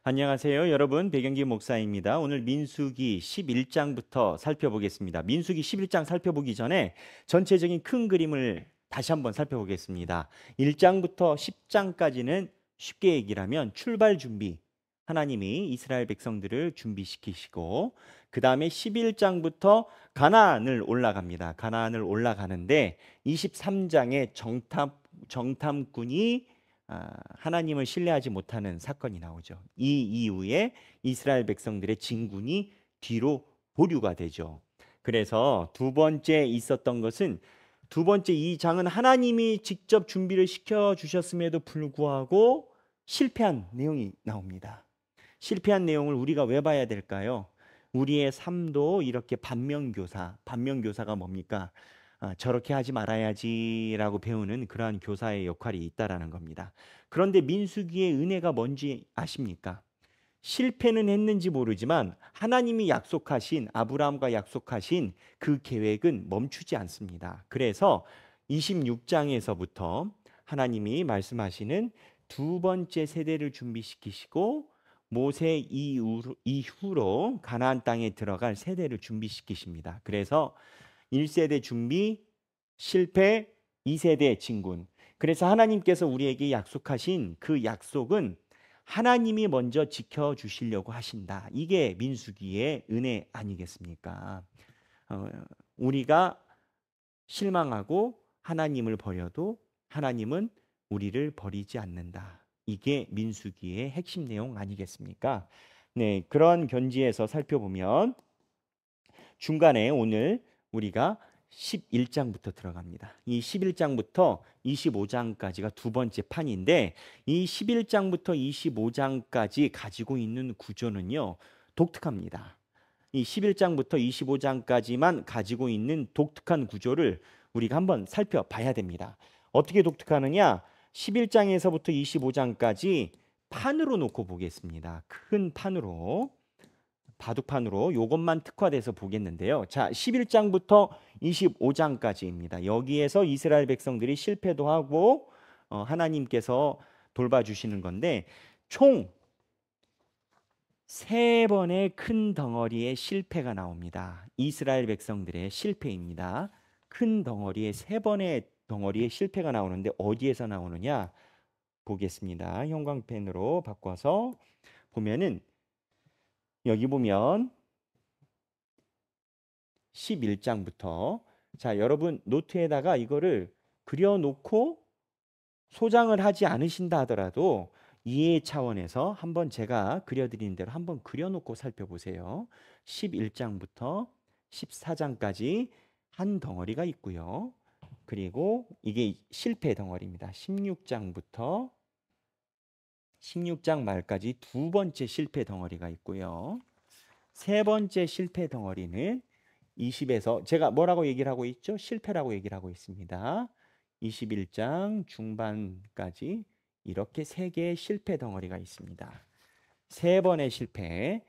안녕하세요. 여러분, 백영기 목사입니다. 오늘 민수기 11장부터 살펴보겠습니다. 민수기 11장 살펴보기 전에 전체적인 큰 그림을 다시 한번 살펴보겠습니다. 1장부터 10장까지는 쉽게 얘기를 하면 출발 준비. 하나님이 이스라엘 백성들을 준비시키시고 그 다음에 11장부터 가나안을 올라갑니다. 가나안을 올라가는데 23장에 정탐꾼이 하나님을 신뢰하지 못하는 사건이 나오죠. 이 이후에 이스라엘 백성들의 진군이 뒤로 보류가 되죠. 그래서 두 번째 있었던 것은 두 번째 이 장은 하나님이 직접 준비를 시켜 주셨음에도 불구하고 실패한 내용이 나옵니다. 실패한 내용을 우리가 왜 봐야 될까요? 우리의 삶도 이렇게 반면교사가 뭡니까? 저렇게 하지 말아야지라고 배우는 그러한 교사의 역할이 있다라는 겁니다. 그런데 민수기의 은혜가 뭔지 아십니까? 실패는 했는지 모르지만 하나님이 약속하신 아브라함과 약속하신 그 계획은 멈추지 않습니다. 그래서 26장에서부터 하나님이 말씀하시는 두 번째 세대를 준비시키시고 모세 이후로 가나안 땅에 들어갈 세대를 준비시키십니다. 그래서 1세대 준비, 실패, 2세대 진군. 그래서 하나님께서 우리에게 약속하신 그 약속은 하나님이 먼저 지켜주시려고 하신다. 이게 민수기의 은혜 아니겠습니까? 우리가 실망하고 하나님을 버려도 하나님은 우리를 버리지 않는다. 이게 민수기의 핵심 내용 아니겠습니까? 네, 그런 견지에서 살펴보면 중간에 오늘 우리가 11장부터 들어갑니다. 이 11장부터 25장까지가 두 번째 판인데 이 11장부터 25장까지 가지고 있는 구조는요. 독특합니다. 이 11장부터 25장까지만 가지고 있는 독특한 구조를 우리가 한번 살펴봐야 됩니다. 어떻게 독특하느냐? 11장에서부터 25장까지 판으로 놓고 보겠습니다. 큰 판으로. 바둑판으로 이것만 특화돼서 보겠는데요. 자, 11장부터 25장까지입니다. 여기에서 이스라엘 백성들이 실패도 하고 하나님께서 돌봐주시는 건데 총 세 번의 큰 덩어리의 실패가 나옵니다. 이스라엘 백성들의 실패입니다. 큰 덩어리의 세 번의 덩어리의 실패가 나오는데 어디에서 나오느냐 보겠습니다. 형광펜으로 바꿔서 보면은 여기 보면 11장부터 자, 여러분 노트에다가 이거를 그려놓고 소장을 하지 않으신다 하더라도 이해 차원에서 한번 제가 그려드린 대로 한번 그려놓고 살펴보세요. 11장부터 14장까지 한 덩어리가 있고요. 그리고 이게 실패 덩어리입니다. 16장부터 16장 말까지 두 번째 실패 덩어리가 있고요. 세 번째 실패 덩어리는 20에서 제가 뭐라고 얘기를 하고 있죠? 실패라고 얘기를 하고 있습니다. 21장 중반까지 이렇게 세 개의 실패 덩어리가 있습니다. 세 번의 실패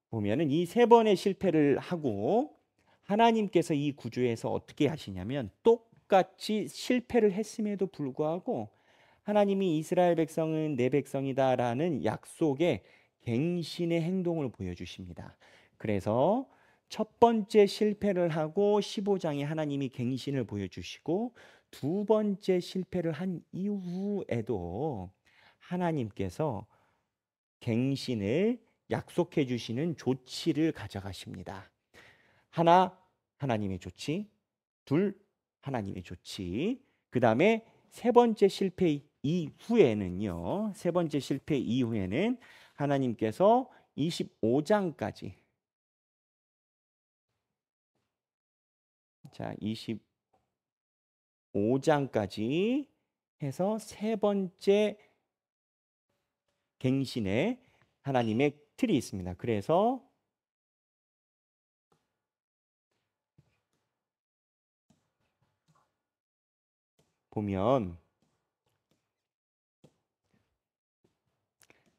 보면은 이 세 번의 실패를 하고 하나님께서 이 구조에서 어떻게 하시냐면 똑같이 실패를 했음에도 불구하고 하나님이 이스라엘 백성은 내 백성이다라는 약속의 갱신의 행동을 보여주십니다. 그래서 첫 번째 실패를 하고 15장에 하나님이 갱신을 보여주시고 두 번째 실패를 한 이후에도 하나님께서 갱신을 약속해 주시는 조치를 가져가십니다. 하나, 하나님의 조치. 둘, 하나님의 조치. 그 다음에 세 번째 실패 이후에는요. 세 번째 실패 이후에는 하나님께서 25장까지 자, 25장까지 해서 세 번째 갱신에 하나님의 틀이 있습니다. 그래서 보면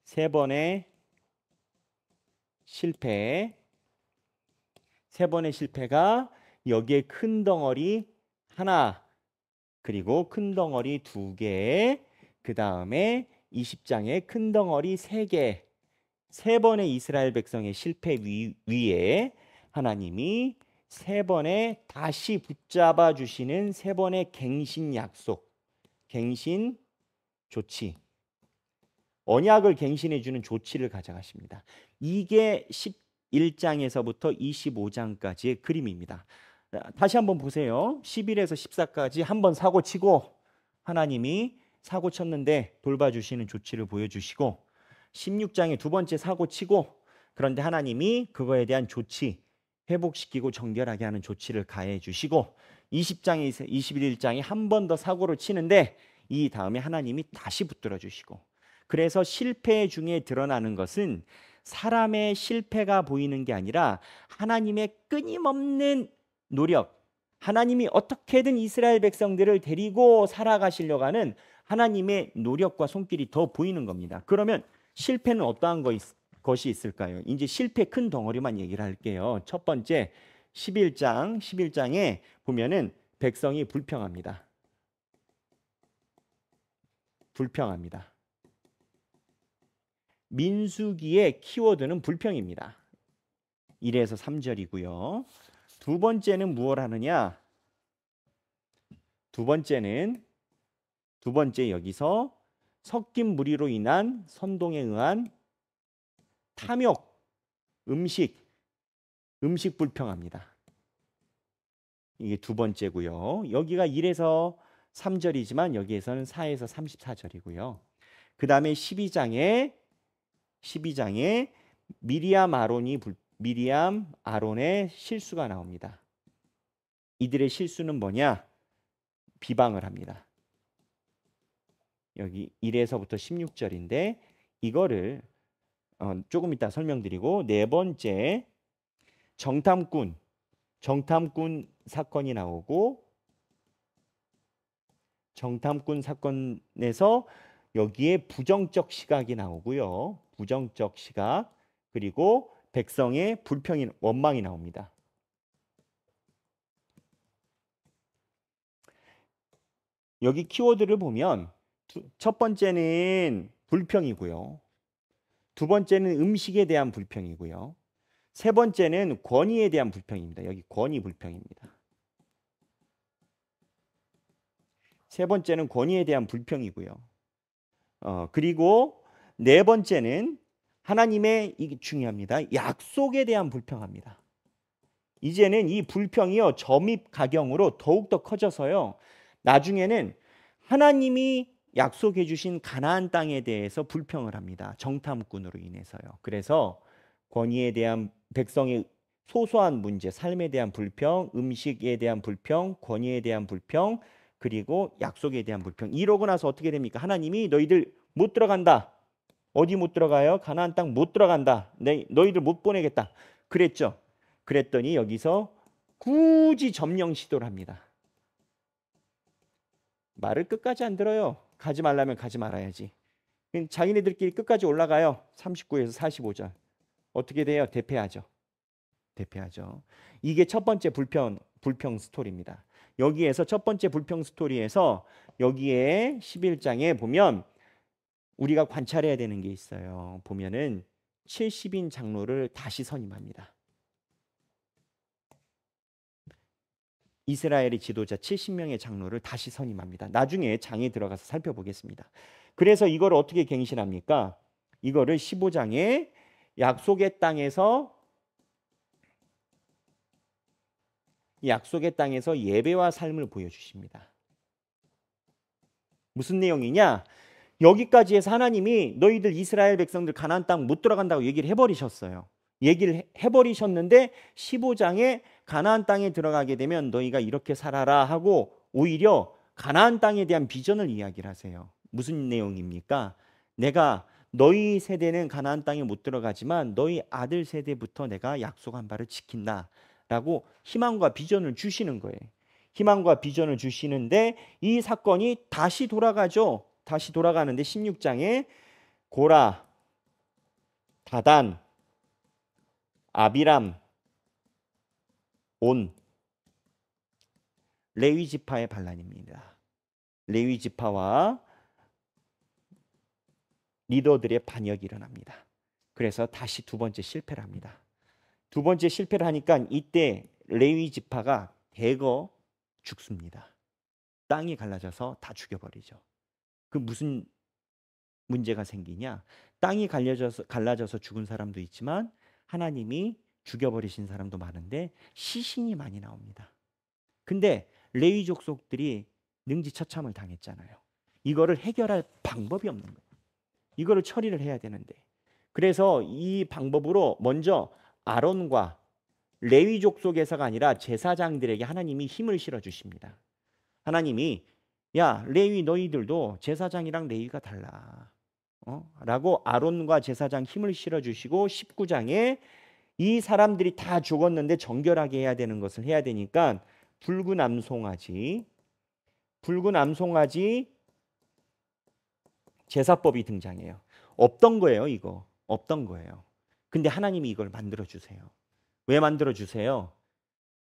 세 번의 실패, 세 번의 실패가 여기에 큰 덩어리 하나, 그리고 큰 덩어리 두 개, 그 다음에 20장에 큰 덩어리 세 개, 세 번의 이스라엘 백성의 실패 위에 하나님이 세 번의 다시 붙잡아 주시는 세 번의 갱신 약속, 갱신 조치, 언약을 갱신해 주는 조치를 가져가십니다. 이게 11장에서부터 25장까지의 그림입니다. 다시 한번 보세요. 11에서 14까지 한번 사고 치고 하나님이 사고 쳤는데 돌봐주시는 조치를 보여주시고, 16장에 두 번째 사고 치고 그런데 하나님이 그거에 대한 조치, 회복시키고 정결하게 하는 조치를 가해 주시고, 20장에 21장에 한 번 더 사고를 치는데 이 다음에 하나님이 다시 붙들어 주시고, 그래서 실패 중에 드러나는 것은 사람의 실패가 보이는 게 아니라 하나님의 끊임없는 노력, 하나님이 어떻게든 이스라엘 백성들을 데리고 살아가시려고 하는 하나님의 노력과 손길이 더 보이는 겁니다. 그러면 실패는 어떠한 것이 있을까요? 이제 실패 큰 덩어리만 얘기를 할게요. 첫 번째 11장에 보면은 백성이 불평합니다. 불평합니다. 민수기의 키워드는 불평입니다. 1에서 3절이고요. 두 번째는 무엇을 하느냐? 두 번째 여기서 섞인 무리로 인한 선동에 의한 탐욕, 음식 불평합니다. 이게 두 번째고요. 여기가 1에서 3절이지만 여기에서는 4에서 34절이고요. 그 다음에 12장에 미리암 아론의 실수가 나옵니다. 이들의 실수는 뭐냐? 비방을 합니다. 여기 1에서부터 16절인데 이거를 조금 이따 설명드리고, 네 번째 정탐꾼 사건이 나오고, 정탐꾼 사건에서 여기에 부정적 시각이 나오고요. 부정적 시각, 그리고 백성의 불평이, 원망이 나옵니다. 여기 키워드를 보면 첫 번째는 불평이고요. 두 번째는 음식에 대한 불평이고요. 세 번째는 권위에 대한 불평입니다. 여기 권위 불평입니다. 세 번째는 권위에 대한 불평이고요. 그리고 네 번째는 하나님의, 이게 중요합니다, 약속에 대한 불평합니다. 이제는 이 불평이요 점입 가경으로 더욱더 커져서요, 나중에는 하나님이 약속해 주신 가나안 땅에 대해서 불평을 합니다. 정탐꾼으로 인해서요. 그래서 권위에 대한, 백성의 소소한 문제, 삶에 대한 불평, 음식에 대한 불평, 권위에 대한 불평, 그리고 약속에 대한 불평. 이러고 나서 어떻게 됩니까? 하나님이 너희들 못 들어간다. 어디 못 들어가요? 가나안 땅 못 들어간다. 너희들 못 보내겠다. 그랬죠. 그랬더니 여기서 굳이 점령 시도를 합니다. 말을 끝까지 안 들어요. 가지 말라면 가지 말아야지. 자기네들끼리 끝까지 올라가요. 39에서 45절. 어떻게 돼요? 대패하죠. 이게 첫 번째 불평 스토리입니다. 여기에서 첫 번째 불평 스토리에서 여기에 11장에 보면 우리가 관찰해야 되는 게 있어요. 보면은 70인 장로를 다시 선임합니다. 이스라엘의 지도자 70명의 장로를 다시 선임합니다. 나중에 장에 들어가서 살펴보겠습니다. 그래서 이걸 어떻게 갱신합니까? 이거를 15장에 약속의 땅에서 예배와 삶을 보여주십니다. 무슨 내용이냐? 여기까지 해서 하나님이 너희들 이스라엘 백성들 가나안 땅 못 들어간다고 얘기를 해버리셨어요. 얘기를 해버리셨는데 15장에 가나안 땅에 들어가게 되면 너희가 이렇게 살아라 하고 오히려 가나안 땅에 대한 비전을 이야기를 하세요. 무슨 내용입니까? 내가 너희 세대는 가나안 땅에 못 들어가지만 너희 아들 세대부터 내가 약속한 바를 지킨다 라고 희망과 비전을 주시는 거예요. 희망과 비전을 주시는데 이 사건이 다시 돌아가죠. 다시 돌아가는데 16장에 고라, 다단, 아비람, 온, 레위 지파의 반란입니다. 레위 지파와 리더들의 반역이 일어납니다. 그래서 다시 두 번째 실패를 합니다. 두 번째 실패를 하니까 이때 레위 지파가 대거 죽습니다. 땅이 갈라져서 다 죽여버리죠. 그 무슨 문제가 생기냐? 땅이 갈라져서 죽은 사람도 있지만 하나님이 죽여버리신 사람도 많은데 시신이 많이 나옵니다. 근데 레위 족속들이 능지처참을 당했잖아요. 이거를 해결할 방법이 없는 거예요. 이거를 처리를 해야 되는데. 그래서 이 방법으로 먼저 아론과 레위 족속에서가 아니라 제사장들에게 하나님이 힘을 실어 주십니다. 하나님이 야 레위 너희들도 제사장이랑 레위가 달라. 라고 아론과 제사장 힘을 실어 주시고 19장에 이 사람들이 다 죽었는데 정결하게 해야 되는 것을 해야 되니까 붉은 암송아지 제사법이 등장해요. 없던 거예요, 이거. 없던 거예요. 근데 하나님이 이걸 만들어 주세요. 왜 만들어 주세요?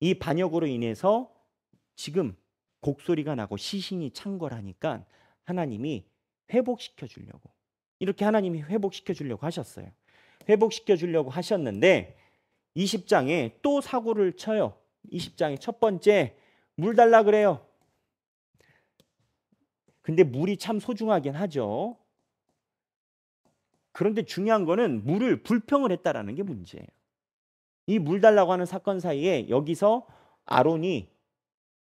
이 반역으로 인해서 지금 곡소리가 나고 시신이 창궐하니까 하나님이 회복시켜 주려고. 이렇게 하나님이 회복시켜 주려고 하셨어요. 회복시켜 주려고 하셨는데 20장에 또 사고를 쳐요. 20장에 첫 번째 물 달라 그래요. 근데 물이 참 소중하긴 하죠. 그런데 중요한 거는 물을 불평을 했다라는 게 문제예요. 이 물 달라고 하는 사건 사이에 여기서 아론이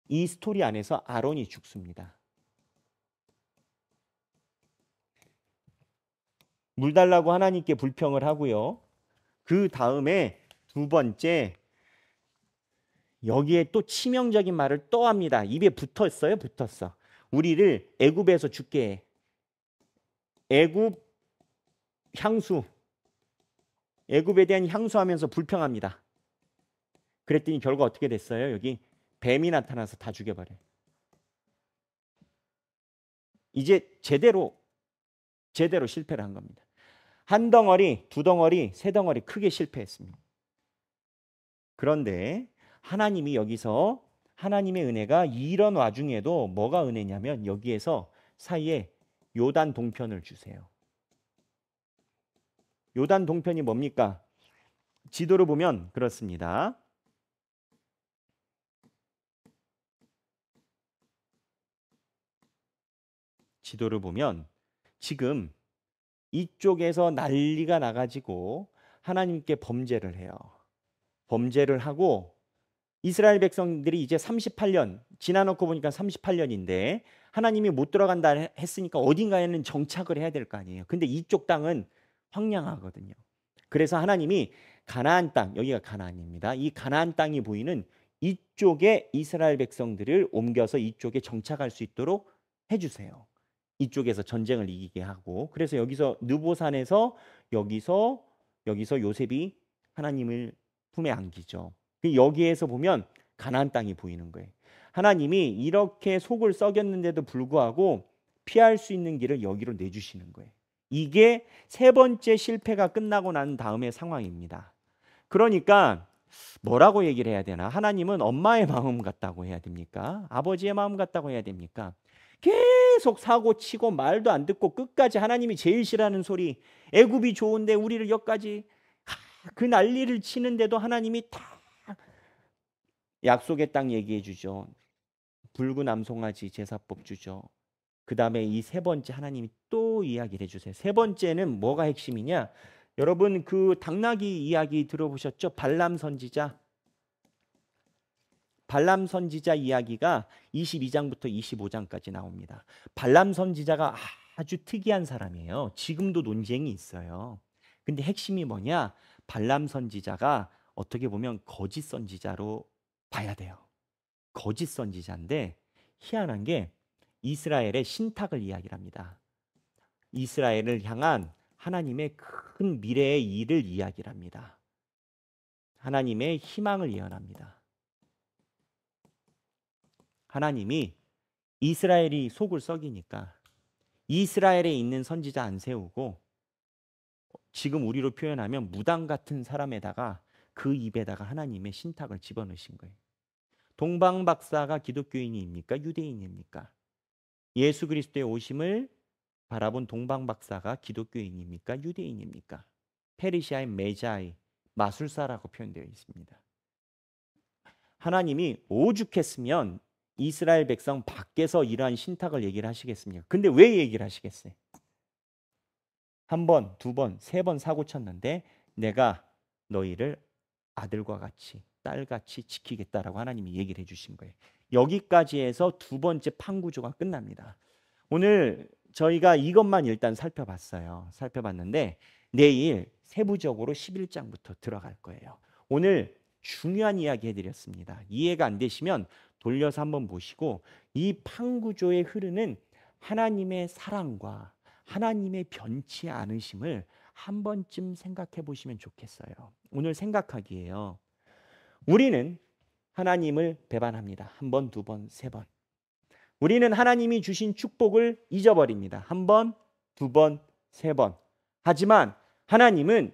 이 스토리 안에서 아론이 죽습니다. 물 달라고 하나님께 불평을 하고요. 그 다음에 두 번째 여기에 또 치명적인 말을 또 합니다. 입에 붙었어요. 붙었어. 우리를 애굽에서 죽게 해. 애굽 향수. 애굽에 대한 향수하면서 불평합니다. 그랬더니 결과 어떻게 됐어요? 여기 뱀이 나타나서 다 죽여버려요. 이제 제대로 실패를 한 겁니다. 한 덩어리, 두 덩어리, 세 덩어리 크게 실패했습니다. 그런데 하나님이 여기서 하나님의 은혜가 이런 와중에도 뭐가 은혜냐면 여기에서 사이에 요단 동편을 주세요. 요단 동편이 뭡니까? 지도를 보면 그렇습니다. 지도를 보면 지금 이쪽에서 난리가 나가지고 하나님께 범죄를 해요. 범죄를 하고 이스라엘 백성들이 이제 38년 지나놓고 보니까 38년인데 하나님이 못 들어간다 했으니까 어딘가에는 정착을 해야 될 거 아니에요. 근데 이쪽 땅은 황량하거든요. 그래서 하나님이 가나안 땅, 여기가 가나안입니다. 이 가나안 땅이 보이는 이쪽에 이스라엘 백성들을 옮겨서 이쪽에 정착할 수 있도록 해주세요. 이쪽에서 전쟁을 이기게 하고. 그래서 여기서 느보산에서 여기서 요셉이 하나님을 품에 안기죠. 여기에서 보면 가나안 땅이 보이는 거예요. 하나님이 이렇게 속을 썩였는데도 불구하고 피할 수 있는 길을 여기로 내주시는 거예요. 이게 세 번째 실패가 끝나고 난 다음의 상황입니다. 그러니까 뭐라고 얘기를 해야 되나? 하나님은 엄마의 마음 같다고 해야 됩니까? 아버지의 마음 같다고 해야 됩니까? 계속 사고 치고 말도 안 듣고 끝까지 하나님이 제일 싫어하는 소리, 애굽이 좋은데 우리를 여기까지 그 난리를 치는데도 하나님이 다 약속의 땅 얘기해 주죠. 붉은 암송아지 제사법 주죠. 그 다음에 이 세 번째 하나님이 또 이야기를 해주세요. 세 번째는 뭐가 핵심이냐? 여러분 그 당나귀 이야기 들어보셨죠? 발람 선지자. 발람 선지자 이야기가 22장부터 25장까지 나옵니다. 발람 선지자가 아주 특이한 사람이에요. 지금도 논쟁이 있어요. 근데 핵심이 뭐냐? 발람 선지자가 어떻게 보면 거짓 선지자로 봐야 돼요. 거짓 선지자인데 희한한 게 이스라엘의 신탁을 이야기합니다. 이스라엘을 향한 하나님의 큰 미래의 일을 이야기를 합니다. 하나님의 희망을 예언합니다. 하나님이 이스라엘이 속을 썩이니까 이스라엘에 있는 선지자 안 세우고 지금 우리로 표현하면 무당 같은 사람에다가 그 입에다가 하나님의 신탁을 집어넣으신 거예요. 동방박사가 기독교인입니까? 유대인입니까? 예수 그리스도의 오심을 바라본 동방박사가 기독교인입니까? 유대인입니까? 페르시아의 메자이, 마술사라고 표현되어 있습니다. 하나님이 오죽했으면 이스라엘 백성 밖에서 이러한 신탁을 얘기를 하시겠습니까? 근데 왜 얘기를 하시겠어요? 한 번, 두 번, 세 번 사고 쳤는데 내가 너희를 아들과 같이 딸같이 지키겠다라고 하나님이 얘기를 해주신 거예요. 여기까지 해서 두 번째 판구조가 끝납니다. 오늘 저희가 이것만 일단 살펴봤는데 내일 세부적으로 11장부터 들어갈 거예요. 오늘 중요한 이야기 해드렸습니다. 이해가 안 되시면 돌려서 한번 보시고 이 판구조에 흐르는 하나님의 사랑과 하나님의 변치 않으심을 한 번쯤 생각해 보시면 좋겠어요. 오늘 생각하기예요. 우리는 하나님을 배반합니다. 한 번, 두 번, 세 번. 우리는 하나님이 주신 축복을 잊어버립니다. 한 번, 두 번, 세 번. 하지만 하나님은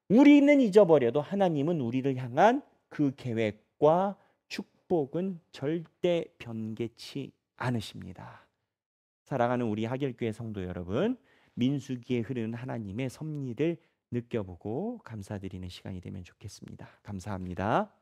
우리는 잊어버려도 하나님은 우리를 향한 그 계획과 축복은 절대 변개치 않으십니다. 사랑하는 우리 하길교회 성도 여러분, 민수기에 흐르는 하나님의 섭리를 느껴보고 감사드리는 시간이 되면 좋겠습니다. 감사합니다.